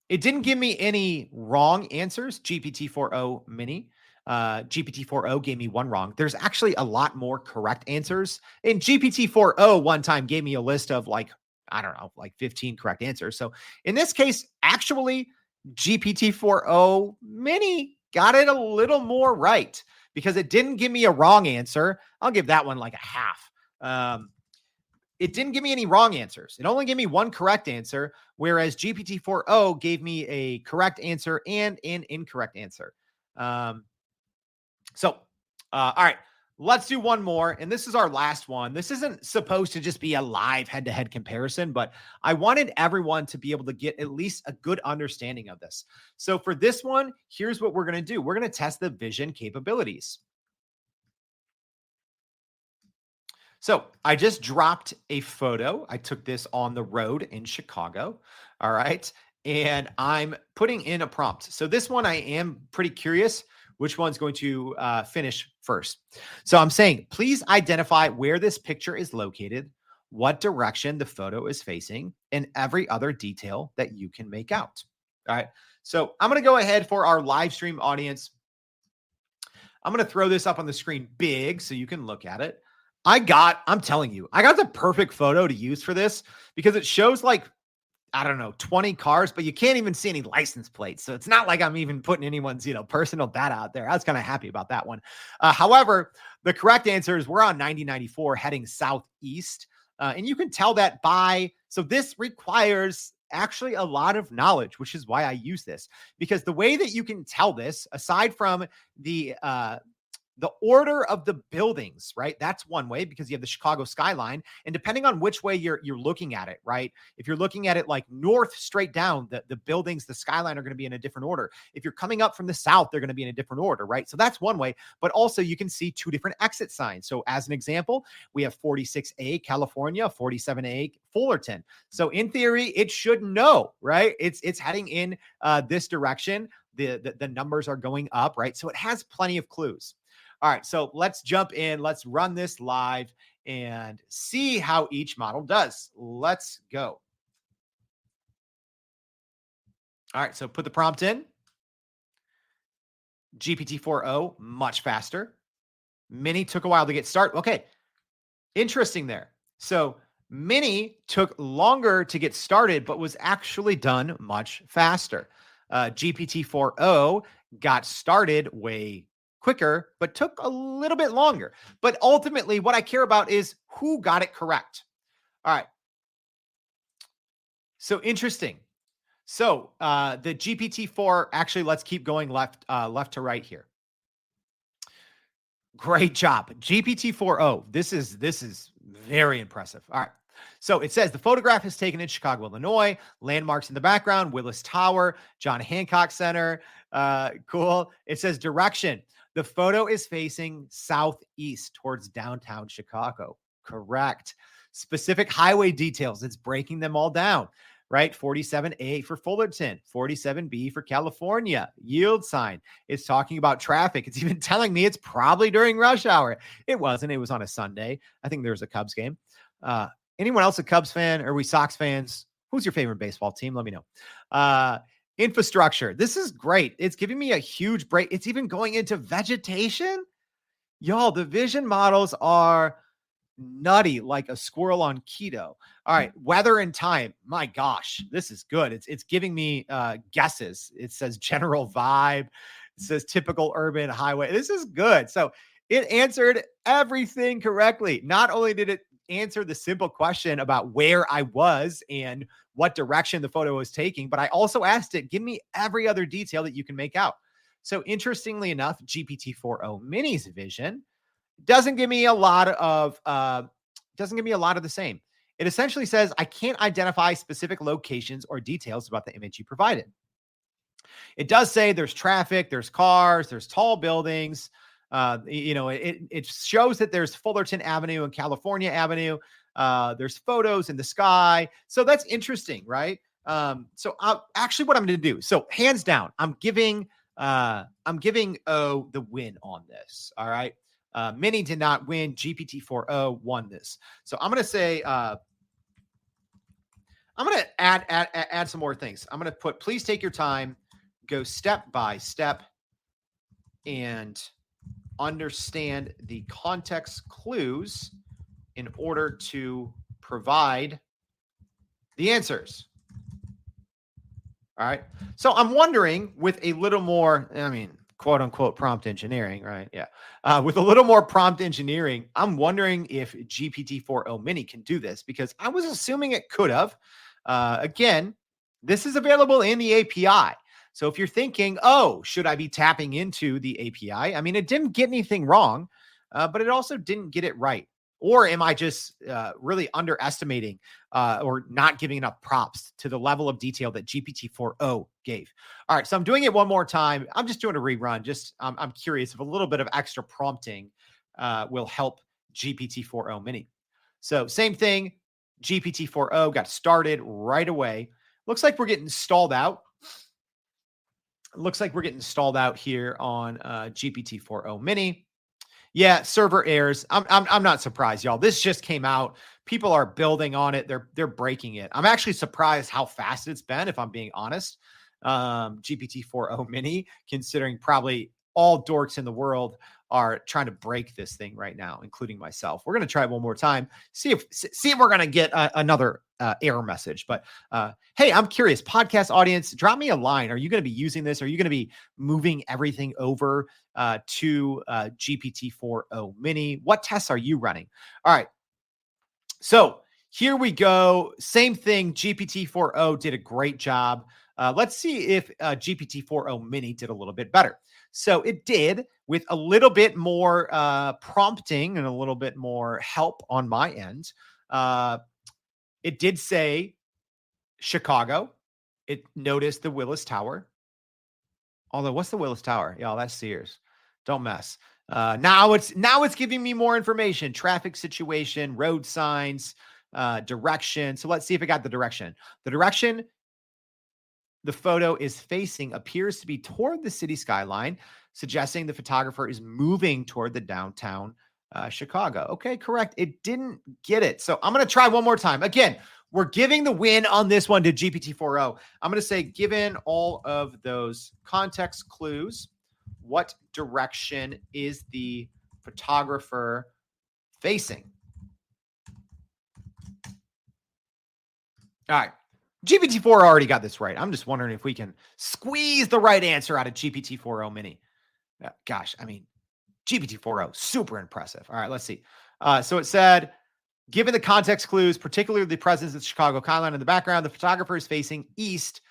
it didn't give me any wrong answers, GPT-4o Mini. GPT-4o gave me one wrong. There's actually a lot more correct answers. And GPT-4o one time gave me a list of like, I don't know, like 15 correct answers. So in this case, actually, GPT-4o Mini got it a little more right because it didn't give me a wrong answer. I'll give that one like a half. It didn't give me any wrong answers. It only gave me one correct answer, whereas GPT-4o gave me a correct answer and an incorrect answer. All right, let's do one more. And this is our last one. This isn't supposed to just be a live head-to-head comparison, but I wanted everyone to be able to get at least a good understanding of this. So for this one, here's what we're going to do. We're going to test the vision capabilities. So I just dropped a photo. I took this on the road in Chicago. All right. And I'm putting in a prompt. So this one, I am pretty curious which one's going to finish first. So I'm saying, please identify where this picture is located, what direction the photo is facing, and every other detail that you can make out. All right. So I'm going to go ahead for our live stream audience. I'm going to throw this up on the screen big so you can look at it. I'm telling you, I got the perfect photo to use for this because it shows like, I don't know, 20 cars, but you can't even see any license plates. So it's not like I'm even putting anyone's, personal data out there. I was kind of happy about that one. However, the correct answer is we're on 9094 heading southeast. And you can tell that so this requires actually a lot of knowledge, which is why I use this, because the way that you can tell this, aside from the order of the buildings, right? That's one way because you have the Chicago skyline. And depending on which way you're looking at it, right? If you're looking at it like north straight down, the buildings, the skyline are going to be in a different order. If you're coming up from the south, they're going to be in a different order, right? So that's one way. But also you can see two different exit signs. So as an example, we have 46A California, 47A Fullerton. So in theory, it should know, right? It's heading in this direction. The numbers are going up, right? So it has plenty of clues. All right, so let's jump in. Let's run this live and see how each model does. Let's go. All right, so put the prompt in. GPT-4o, much faster. Mini took a while to get started. Okay, interesting there. So Mini took longer to get started, but was actually done much faster. GPT-4o got started way quicker, but took a little bit longer. But ultimately, what I care about is who got it correct. All right. So interesting. So the GPT-4, actually, let's keep going left to right here. Great job. GPT-4o. This is very impressive. All right. So it says the photograph is taken in Chicago, Illinois. Landmarks in the background: Willis Tower, John Hancock Center. Cool. It says direction. The photo is facing southeast towards downtown Chicago. Correct. Specific highway details. It's breaking them all down, right? 47A for Fullerton, 47B for California. Yield sign. It's talking about traffic. It's even telling me it's probably during rush hour. It wasn't. It was on a Sunday. I think there was a Cubs game. Anyone else a Cubs fan? Are we Sox fans? Who's your favorite baseball team? Let me know. Infrastructure. This is great. It's giving me a huge break. It's even going into vegetation. Y'all, the vision models are nutty, like a squirrel on keto. All right. Weather and time. My gosh, this is good. It's giving me guesses. It says general vibe. It says typical urban highway. This is good. So it answered everything correctly. Not only did it answer the simple question about where I was and what direction the photo was taking, but I also asked it, give me every other detail that you can make out. So interestingly enough, GPT-4o Mini's vision doesn't give me a lot of the same. It essentially says I can't identify specific locations or details about the image you provided. It does say there's traffic, there's cars, there's tall buildings. It shows that there's Fullerton Avenue and California Avenue. There's photos in the sky. So that's interesting, right? So actually what I'm going to do. So hands down, I'm giving O the win on this. All right. Mini did not win. GPT-4o won this. So I'm going to say, I'm going to add some more things. I'm going to put, please take your time, go step by step. and understand the context clues in order to provide the answers. All right. So I'm wondering with a little more, quote unquote, prompt engineering, right? Yeah. With a little more prompt engineering, I'm wondering if GPT-4o Mini can do this because I was assuming it could have. Again, this is available in the API. So if you're thinking, oh, should I be tapping into the API? I mean, it didn't get anything wrong, but it also didn't get it right. Or am I just really underestimating or not giving enough props to the level of detail that GPT-4o gave? All right, so I'm doing it one more time. I'm just doing a rerun. I'm curious if a little bit of extra prompting will help GPT-4o Mini. So same thing, GPT-4o got started right away. Looks like we're getting stalled out. Here on GPT-4o Mini. Yeah, server errors. I'm not surprised, y'all. This just came out. People are building on it. They're breaking it. I'm actually surprised how fast it's been, if I'm being honest. GPT-4o Mini, considering probably all dorks in the world are trying to break this thing right now, including myself. We're going to try it one more time. See if we're going to get another error message. But hey, I'm curious, podcast audience, drop me a line. Are you going to be using this? Are you going to be moving everything over to GPT-4o Mini? What tests are you running? All right. So here we go. Same thing. GPT-4o did a great job. Let's see if GPT-4o Mini did a little bit better. So it did, with a little bit more prompting and a little bit more help on my end. It did say Chicago. It noticed the Willis Tower. Although, what's the Willis Tower? Y'all, that's Sears. Don't mess. Now it's giving me more information: traffic situation, road signs, direction. So let's see if it got the direction. The direction the photo is facing appears to be toward the city skyline, suggesting the photographer is moving toward the downtown Chicago. Okay, correct. It didn't get it. So I'm going to try one more time. Again, we're giving the win on this one to GPT-4o. I'm going to say, given all of those context clues, what direction is the photographer facing? All right. GPT-4 already got this right. I'm just wondering if we can squeeze the right answer out of GPT-4o Mini. Gosh, I mean, GPT-4o, super impressive. All right, let's see. So it said, given the context clues, particularly the presence of the Chicago skyline in the background, the photographer is facing east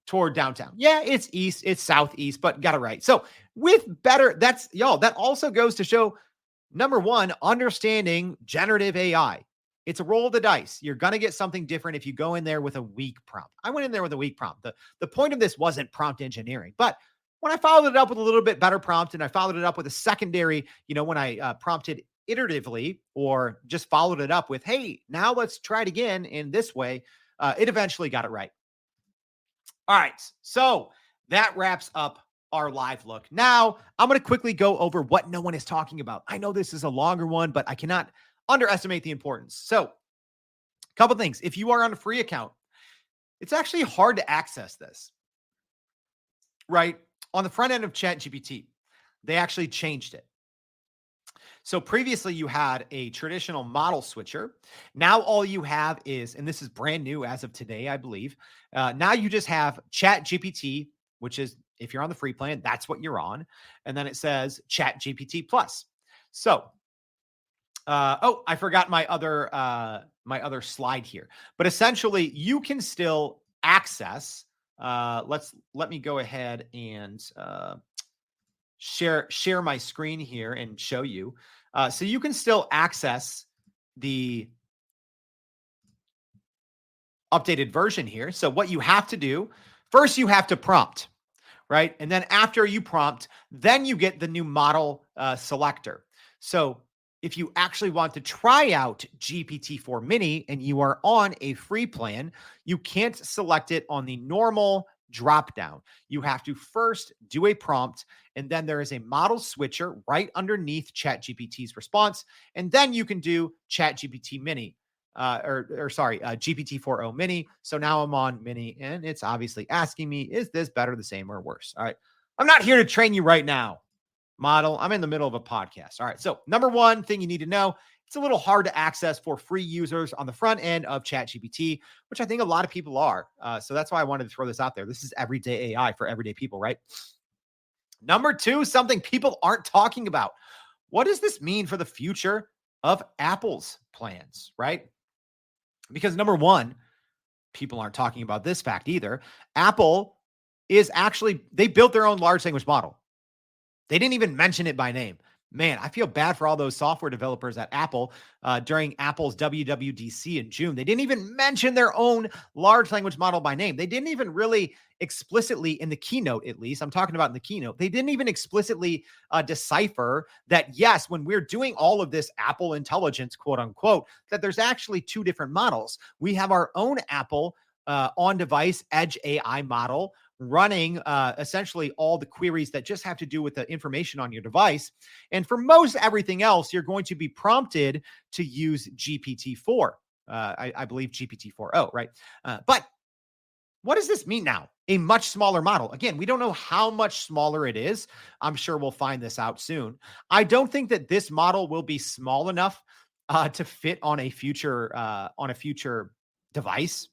toward downtown. Yeah, it's east, it's southeast, but got it right. So with better, that also goes to show, number one, understanding generative AI. It's a roll of the dice. You're going to get something different if you go in there with a weak prompt. I went in there with a weak prompt. The point of this wasn't prompt engineering, but when I followed it up with a little bit better prompt and I followed it up with a secondary, when I prompted iteratively or just followed it up with, hey, now let's try it again in this way, it eventually got it right. All right. So that wraps up our live look. Now I'm going to quickly go over what no one is talking about. I know this is a longer one, but I cannot underestimate the importance. So a couple things. If you are on a free account, it's actually hard to access this, right? On the front end of ChatGPT, they actually changed it. So previously you had a traditional model switcher. Now all you have is, and this is brand new as of today, I believe. Now you just have ChatGPT, which is, if you're on the free plan, that's what you're on. And then it says ChatGPT Plus. So I forgot my other slide here. But essentially, you can still access. Let me go ahead and share my screen here and show you. So you can still access the updated version here. So what you have to do, first you have to prompt, right? And then after you prompt, then you get the new model selector. So if you actually want to try out GPT-4 Mini and you are on a free plan, you can't select it on the normal drop down. You have to first do a prompt, and then there is a model switcher right underneath ChatGPT's response, and then you can do ChatGPT Mini, GPT-4o Mini. So now I'm on Mini, and it's obviously asking me, is this better, the same, or worse? All right. I'm not here to train you right now. model. I'm in the middle of a podcast. All right. So, number one thing you need to know, it's a little hard to access for free users on the front end of ChatGPT, which I think a lot of people are. So that's why I wanted to throw this out there. This is everyday AI for everyday people, right? Number two, something people aren't talking about. What does this mean for the future of Apple's plans, right? Because number one, people aren't talking about this fact either. Apple is actually, they built their own large language model. They didn't even mention it by name. Man, I feel bad for all those software developers at Apple during Apple's WWDC in June. They didn't even mention their own large language model by name. They didn't even really explicitly, in the keynote at least, I'm talking about in the keynote, they didn't even explicitly decipher that, yes, when we're doing all of this Apple intelligence, quote unquote, that there's actually two different models. We have our own Apple on-device edge AI model running essentially all the queries that just have to do with the information on your device. And for most everything else, you're going to be prompted to use GPT-4. I believe GPT-4o, right? But what does this mean now? A much smaller model. Again, we don't know how much smaller it is. I'm sure we'll find this out soon. I don't think that this model will be small enough to fit on a future device,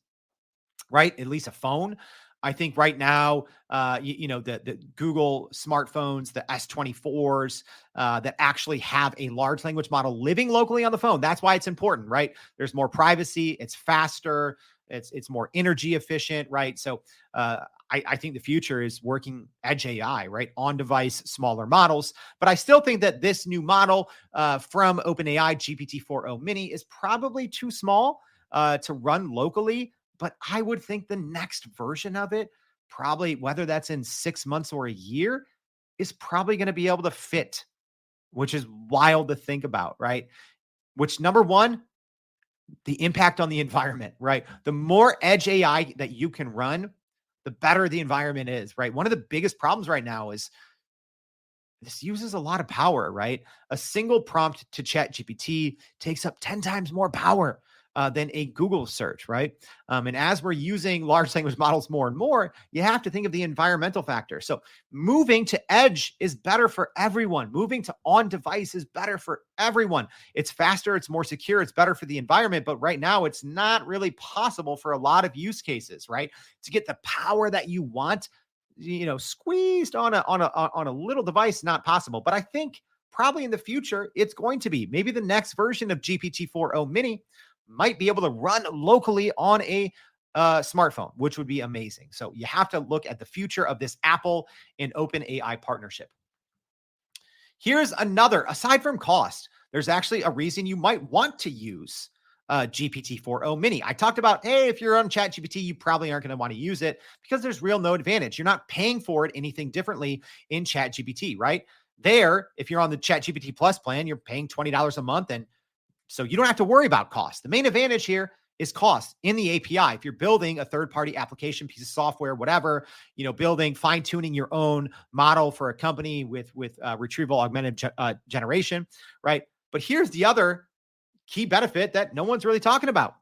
right? At least a phone. I think right now, the Google smartphones, the S24s that actually have a large language model living locally on the phone. That's why it's important, right? There's more privacy. It's faster. It's more energy efficient, right? So I think the future is working edge AI, right? On device, smaller models. But I still think that this new model from OpenAI, GPT-4o Mini, is probably too small to run locally. But I would think the next version of it, probably whether that's in 6 months or a year, is probably going to be able to fit, which is wild to think about, right? Which, number one, the impact on the environment, right? The more edge AI that you can run, the better the environment is, right? One of the biggest problems right now is this uses a lot of power, right? A single prompt to ChatGPT takes up 10 times more power than a Google search, right? And as we're using large language models more and more, you have to think of the environmental factor. So moving to edge is better for everyone. Moving to on device is better for everyone. It's faster, it's more secure, it's better for the environment. But right now, it's not really possible for a lot of use cases, right? To get the power that you want, squeezed on a little device, not possible. But I think probably in the future, it's going to be. Maybe the next version of GPT-4o Mini might be able to run locally on a smartphone, which would be amazing. So you have to look at the future of this Apple and OpenAI partnership. Here's another, aside from cost, there's actually a reason you might want to use GPT-4o Mini. I talked about, hey, if you're on ChatGPT, you probably aren't going to want to use it because there's no advantage. You're not paying for it anything differently in ChatGPT, right? There, if you're on the ChatGPT Plus plan, you're paying $20 a month, and so you don't have to worry about cost. The main advantage here is cost in the API. If you're building a third-party application, piece of software, whatever, building, fine-tuning your own model for a company with retrieval augmented generation, right? But here's the other key benefit that no one's really talking about.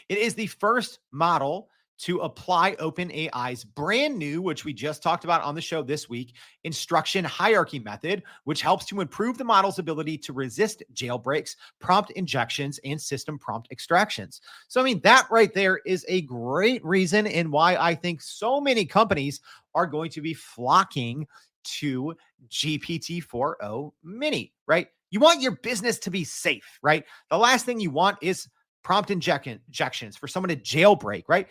It is the first model to apply OpenAI's brand new, which we just talked about on the show this week, instruction hierarchy method, which helps to improve the model's ability to resist jailbreaks, prompt injections, and system prompt extractions. So, that right there is a great reason and why I think so many companies are going to be flocking to GPT-4o Mini, right? You want your business to be safe, right? The last thing you want is prompt injections for someone to jailbreak, right?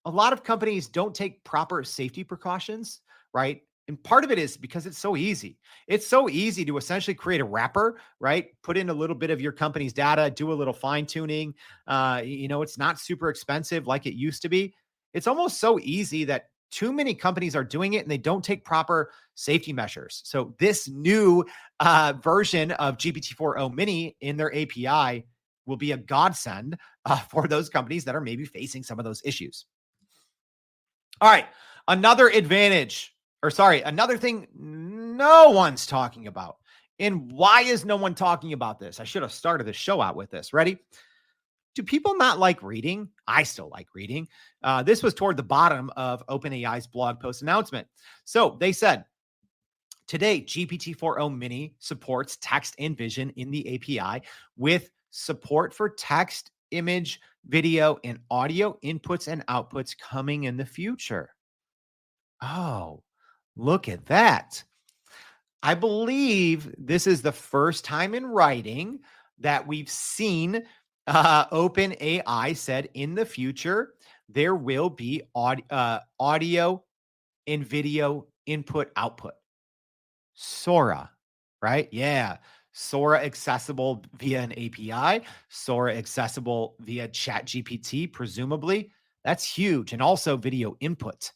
A lot of companies don't take proper safety precautions, right? And part of it is because it's so easy. It's so easy to essentially create a wrapper, right? Put in a little bit of your company's data, do a little fine tuning. It's not super expensive like it used to be. It's almost so easy that too many companies are doing it and they don't take proper safety measures. So this new version of GPT-4o Mini in their API will be a godsend for those companies that are maybe facing some of those issues. All right, another thing no one's talking about. And why is no one talking about this? I should have started the show out with this. Ready? Do people not like reading? I still like reading. This was toward the bottom of OpenAI's blog post announcement. So they said, Today, GPT-4o Mini supports text and vision in the API with support for text, image, video, and audio inputs and outputs coming in the future. Oh, look at that. I believe this is the first time in writing that we've seen OpenAI said in the future there will be audio and video input output. Sora, right? Yeah. Sora accessible via an API, Sora accessible via ChatGPT, presumably. That's huge. And also video input.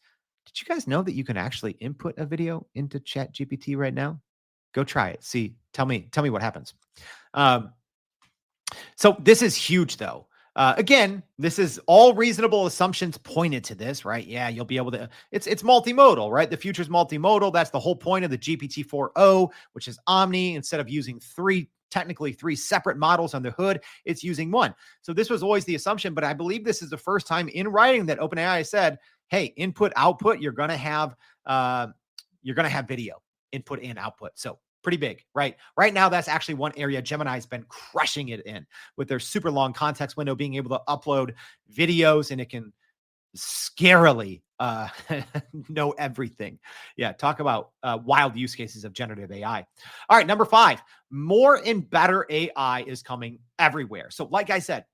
Did you guys know that you can actually input a video into ChatGPT right now? Go try it. See, tell me what happens. So this is huge, though. Again, this is all reasonable assumptions pointed to this, right? Yeah, you'll be able to. It's multimodal, right? The future's multimodal. That's the whole point of the GPT-4o, which is Omni. Instead of using technically three separate models on the hood, it's using one. So this was always the assumption, but I believe this is the first time in writing that OpenAI said, "Hey, input output, you're gonna have video input and output." So pretty big, right? Right now, that's actually one area Gemini's been crushing it in with their super long context window, being able to upload videos, and it can scarily know everything. Yeah, talk about wild use cases of generative AI. All right, number 5, more and better AI is coming everywhere. So like I said,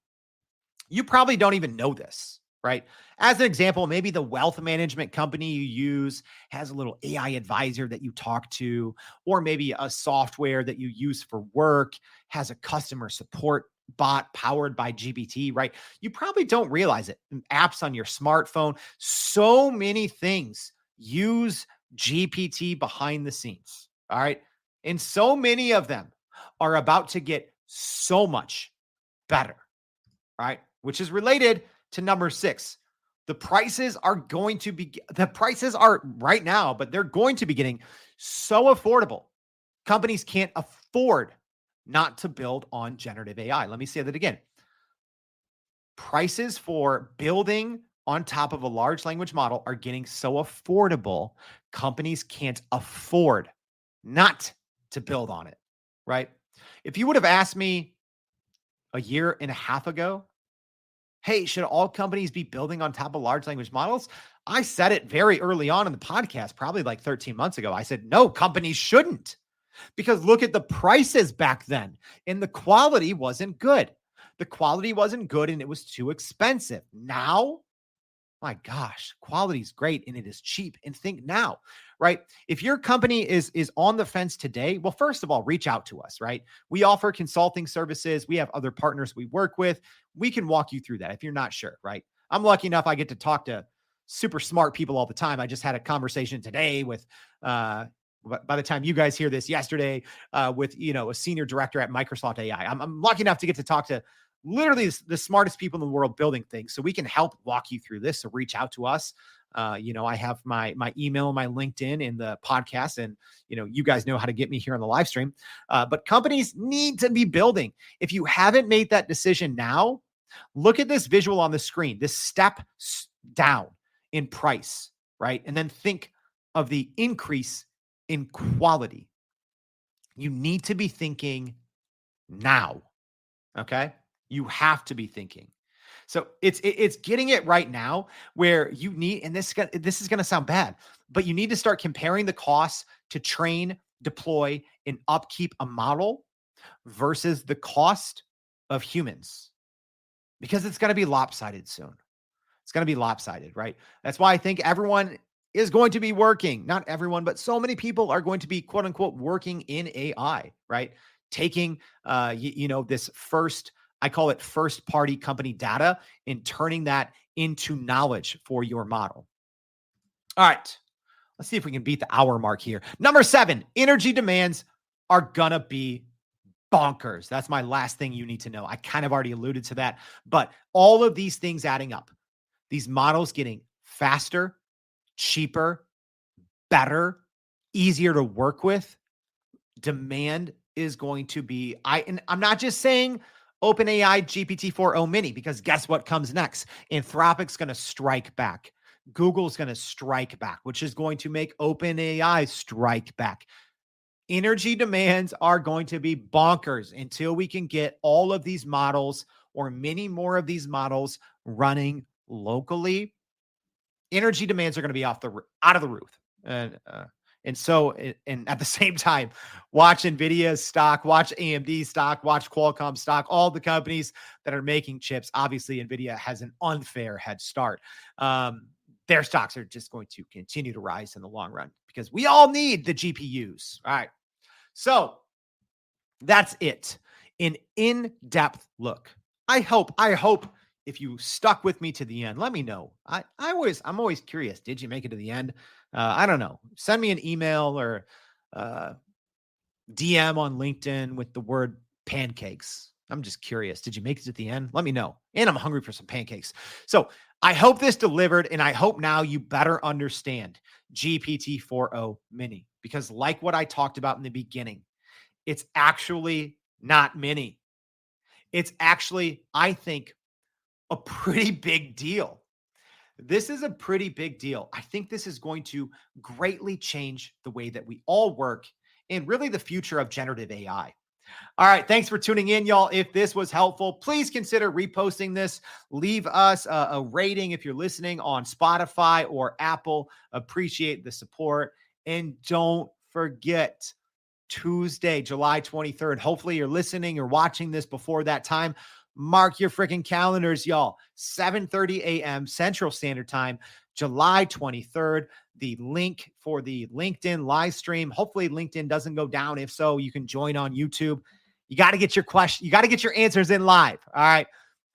you probably don't even know this, right? As an example, maybe the wealth management company you use has a little AI advisor that you talk to, or maybe a software that you use for work has a customer support bot powered by GPT, right? You probably don't realize it. Apps on your smartphone, so many things use GPT behind the scenes, all right? And so many of them are about to get so much better, right? Which is related to number 6. The prices are right now, but they're going to be getting so affordable. Companies can't afford not to build on generative AI. Let me say that again. Prices for building on top of a large language model are getting so affordable, companies can't afford not to build on it, right? If you would have asked me a year and a half ago, hey, should all companies be building on top of large language models? I said it very early on in the podcast, probably like 13 months ago. I said, no, companies shouldn't, because look at the prices back then and the quality wasn't good. The quality wasn't good and it was too expensive. Now, my gosh, quality is great and it is cheap. And think now, right? If your company is on the fence today, well, first of all, reach out to us, right? We offer consulting services. We have other partners we work with. We can walk you through that if you're not sure, right? I'm lucky enough I get to talk to super smart people all the time. I just had a conversation today with, by the time you guys hear this, yesterday, with a senior director at Microsoft AI. I'm lucky enough to get to talk to literally the smartest people in the world building things. So we can help walk you through this. So reach out to us. I have my email, my LinkedIn in the podcast, and you guys know how to get me here on the live stream. But companies need to be building. If you haven't made that decision now, look at this visual on the screen, this step down in price, right? And then think of the increase in quality. You need to be thinking now. Okay. You have to be thinking. So it's getting it right now where you need, and this is going to sound bad, but you need to start comparing the costs to train, deploy, and upkeep a model versus the cost of humans, because it's going to be lopsided soon. It's going to be lopsided, right? That's why I think everyone is going to be working. Not everyone, but so many people are going to be quote unquote working in AI, right? Taking, this I call it first party company data and turning that into knowledge for your model. All right. Let's see if we can beat the hour mark here. Number 7, energy demands are going to be bonkers. That's my last thing you need to know. I kind of already alluded to that, but all of these things adding up, these models getting faster, cheaper, better, easier to work with, demand is going to be, and I'm not just saying OpenAI GPT-4o Mini, because guess what comes next? Anthropic's going to strike back. Google's going to strike back, which is going to make OpenAI strike back. Energy demands are going to be bonkers until we can get all of these models or many more of these models running locally. Energy demands are going to be out of the roof. And so at the same time, watch NVIDIA's stock, watch AMD stock, watch Qualcomm stock, all the companies that are making chips. Obviously, NVIDIA has an unfair head start. Their stocks are just going to continue to rise in the long run because we all need the GPUs. All right. So that's it. An in-depth look. I hope if you stuck with me to the end, let me know. I'm always curious. Did you make it to the end? I don't know. Send me an email or DM on LinkedIn with the word pancakes. I'm just curious. Did you make it to the end? Let me know. And I'm hungry for some pancakes. So I hope this delivered, and I hope now you better understand GPT-4o Mini, because like what I talked about in the beginning, it's actually not mini. It's actually, I think, a pretty big deal. This is a pretty big deal. I think this is going to greatly change the way that we all work and really the future of generative AI. All right. Thanks for tuning in, y'all. If this was helpful, please consider reposting this. Leave us a rating if you're listening on Spotify or Apple. Appreciate the support. And don't forget, Tuesday, July 23rd. Hopefully you're listening or watching this before that time. Mark your freaking calendars, y'all. 7:30 a.m. Central Standard Time, July 23rd. The link for the LinkedIn live stream. Hopefully LinkedIn doesn't go down. If so, you can join on YouTube. You got to get your question. You got to get your answers in live. All right.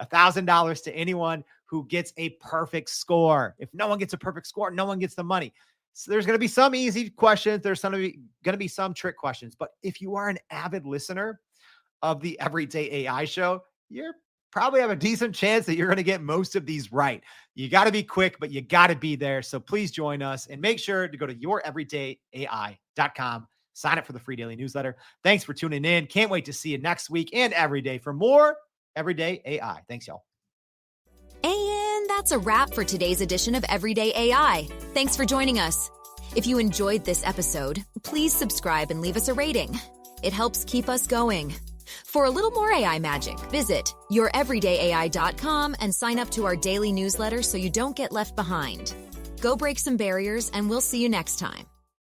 $1,000 to anyone who gets a perfect score. If no one gets a perfect score, no one gets the money. So there's going to be some easy questions. There's going to be some trick questions. But if you are an avid listener of the Everyday AI Show, you probably have a decent chance that you're going to get most of these right. You got to be quick, but you got to be there. So please join us and make sure to go to youreverydayai.com. Sign up for the free daily newsletter. Thanks for tuning in. Can't wait to see you next week and every day for more Everyday AI. Thanks, y'all.
And that's a wrap for today's edition of Everyday AI. Thanks for joining us. If you enjoyed this episode, please subscribe and leave us a rating. It helps keep us going. For a little more AI magic, visit youreverydayai.com and sign up to our daily newsletter so you don't get left behind. Go break some barriers, and we'll see you next time.